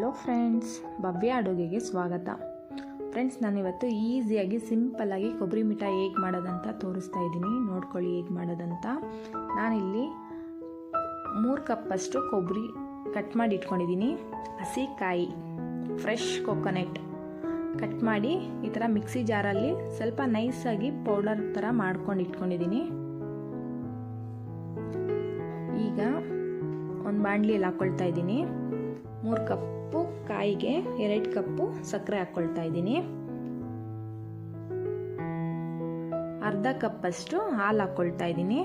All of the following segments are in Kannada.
ಹಲೋ ಫ್ರೆಂಡ್ಸ್, ಭವ್ಯ ಅಡುಗೆಗೆ ಸ್ವಾಗತ. ಫ್ರೆಂಡ್ಸ್, ನಾನಿವತ್ತು ಈಸಿಯಾಗಿ ಸಿಂಪಲ್ಲಾಗಿ ಕೊಬ್ಬರಿ ಮಿಠಾಯಿ ಹೇಗೆ ಮಾಡೋದಂತ ತೋರಿಸ್ತಾ ಇದ್ದೀನಿ. ನೋಡ್ಕೊಳ್ಳಿ ಹೇಗೆ ಮಾಡೋದಂತ. ನಾನಿಲ್ಲಿ 3 ಕಪ್ಪಷ್ಟು ಕೊಬ್ಬರಿ ಕಟ್ ಮಾಡಿ ಇಟ್ಕೊಂಡಿದ್ದೀನಿ. ಹಸಿ ಕಾಯಿ, ಫ್ರೆಶ್ ಕೊಕೊನೆಟ್ ಕಟ್ ಮಾಡಿ ಈ ಥರ ಮಿಕ್ಸಿ ಜಾರಲ್ಲಿ ಸ್ವಲ್ಪ ನೈಸಾಗಿ ಪೌಡರ್ ಥರ ಮಾಡ್ಕೊಂಡು ಇಟ್ಕೊಂಡಿದ್ದೀನಿ. ಈಗ ಒಂದು ಬಾಣಲಿಯಲ್ಲಿ ಹಾಕ್ಕೊಳ್ತಾ ಇದ್ದೀನಿ. 3 ಕಪ್ಪು ಕಾಯಿಗೆ 2 ಕಪ್ಪು ಸಕ್ಕರೆ ಹಾಕ್ಕೊಳ್ತಾ ಇದ್ದೀನಿ. ಅರ್ಧ ಕಪ್ಪಷ್ಟು ಹಾಲು ಹಾಕ್ಕೊಳ್ತಾ ಇದ್ದೀನಿ.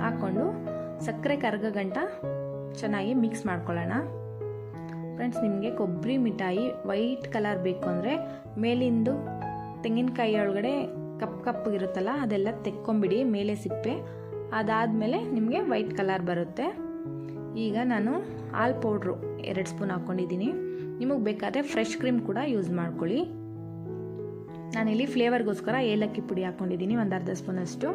ಹಾಕ್ಕೊಂಡು ಸಕ್ಕರೆ ಕರಗೋ ಗಂಟ ಚೆನ್ನಾಗಿ ಮಿಕ್ಸ್ ಮಾಡ್ಕೊಳ್ಳೋಣ. ಫ್ರೆಂಡ್ಸ್, ನಿಮಗೆ ಕೊಬ್ಬರಿ ಮಿಠಾಯಿ ವೈಟ್ ಕಲರ್ ಬೇಕು ಅಂದರೆ ಮೇಲಿಂದು ತೆಂಗಿನಕಾಯಿ ಒಳಗಡೆ ಕಪ್ಪಿರುತ್ತಲ್ಲ ಅದೆಲ್ಲ ತೆಕ್ಕೊಂಬಿಡಿ, ಮೇಲೆ ಸಿಪ್ಪೆ. ಅದಾದಮೇಲೆ ನಿಮಗೆ ವೈಟ್ ಕಲರ್ ಬರುತ್ತೆ. ಈಗ ನಾನು ಹಾಲು ಪೌಡ್ರು 2 ಸ್ಪೂನ್ ಹಾಕ್ಕೊಂಡಿದ್ದೀನಿ. ನಿಮಗೆ ಬೇಕಾದರೆ ಫ್ರೆಶ್ ಕ್ರೀಮ್ ಕೂಡ ಯೂಸ್ ಮಾಡ್ಕೊಳ್ಳಿ. ನಾನಿಲ್ಲಿ ಫ್ಲೇವರ್ಗೋಸ್ಕರ ಏಲಕ್ಕಿ ಪುಡಿ ಹಾಕ್ಕೊಂಡಿದ್ದೀನಿ, ಒಂದು ಅರ್ಧ ಸ್ಪೂನಷ್ಟು.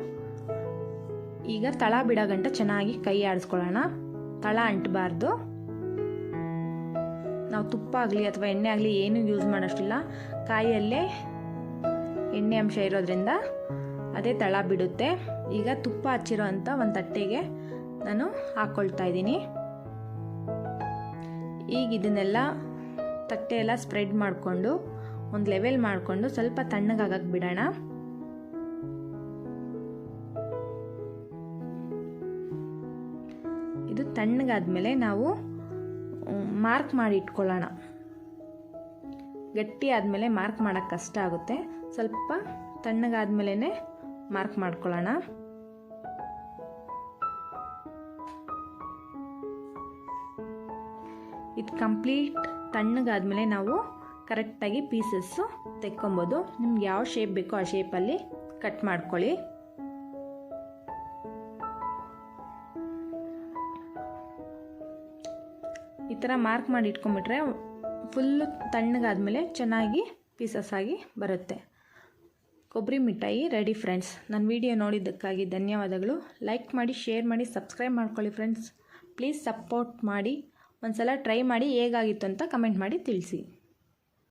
ಈಗ ತಳ ಬಿಡೋ ಗಂಟ ಚೆನ್ನಾಗಿ ಕೈ ಆಡಿಸ್ಕೊಳ್ಳೋಣ. ತಳ ಅಂಟಬಾರ್ದು. ನಾವು ತುಪ್ಪ ಆಗಲಿ ಅಥವಾ ಎಣ್ಣೆ ಆಗಲಿ ಏನೂ ಯೂಸ್ ಮಾಡೋಷ್ಟಿಲ್ಲ. ಕಾಯಿಯಲ್ಲೇ ಎಣ್ಣೆ ಅಂಶ ಇರೋದ್ರಿಂದ ಅದೇ ತಳ ಬಿಡುತ್ತೆ. ಈಗ ತುಪ್ಪ ಹಚ್ಚಿರೋ ಅಂಥ ಒಂದು ತಟ್ಟೆಗೆ ನಾನು ಹಾಕ್ಕೊಳ್ತಾ ಇದ್ದೀನಿ. ಈಗ ಇದನ್ನೆಲ್ಲ ತಟ್ಟೆ ಎಲ್ಲ ಸ್ಪ್ರೆಡ್ ಮಾಡಿಕೊಂಡು ಒಂದು ಲೆವೆಲ್ ಮಾಡಿಕೊಂಡು ಸ್ವಲ್ಪ ತಣ್ಣಗಾಗಕ್ಕೆ ಬಿಡೋಣ. ಇದು ತಣ್ಣಗಾದ್ಮೇಲೆ ನಾವು ಮಾರ್ಕ್ ಮಾಡಿ ಇಟ್ಕೊಳ್ಳೋಣ. ಗಟ್ಟಿ ಆದಮೇಲೆ ಮಾರ್ಕ್ ಮಾಡೋಕ್ಕೆ ಕಷ್ಟ ಆಗುತ್ತೆ. ಸ್ವಲ್ಪ ತಣ್ಣಗಾದ್ಮೇಲೆ ಮಾರ್ಕ್ ಮಾಡ್ಕೊಳ್ಳೋಣ. ಇದು ಕಂಪ್ಲೀಟ್ ತಣ್ಣಗಾದ್ಮೇಲೆ ನಾವು ಕರೆಕ್ಟಾಗಿ ಪೀಸಸ್ಸು ತೆಕ್ಕೊಬೋದು. ನಿಮ್ಗೆ ಯಾವ ಶೇಪ್ ಬೇಕೋ ಆ ಶೇಪಲ್ಲಿ ಕಟ್ ಮಾಡ್ಕೊಳ್ಳಿ. ಈ ಥರ ಮಾರ್ಕ್ ಮಾಡಿ ಇಟ್ಕೊಂಡ್ಬಿಟ್ರೆ ಫುಲ್ಲು ತಣ್ಣಗಾದ್ಮೇಲೆ ಚೆನ್ನಾಗಿ ಪೀಸಸ್ ಆಗಿ ಬರುತ್ತೆ. ಕೊಬ್ಬರಿ ಮಿಠಾಯಿ ರೆಡಿ ಫ್ರೆಂಡ್ಸ್. ನನ್ನ ವಿಡಿಯೋ ನೋಡಿದ್ದಕ್ಕಾಗಿ ಧನ್ಯವಾದಗಳು. ಲೈಕ್ ಮಾಡಿ, ಶೇರ್ ಮಾಡಿ, ಸಬ್ಸ್ಕ್ರೈಬ್ ಮಾಡ್ಕೊಳ್ಳಿ ಫ್ರೆಂಡ್ಸ್. ಪ್ಲೀಸ್ ಸಪೋರ್ಟ್ ಮಾಡಿ. ಒಂದು ಸಲ ಟ್ರೈ ಮಾಡಿ ಹೇಗಾಗಿತ್ತು ಅಂತ ಕಮೆಂಟ್ ಮಾಡಿ ತಿಳಿಸಿ.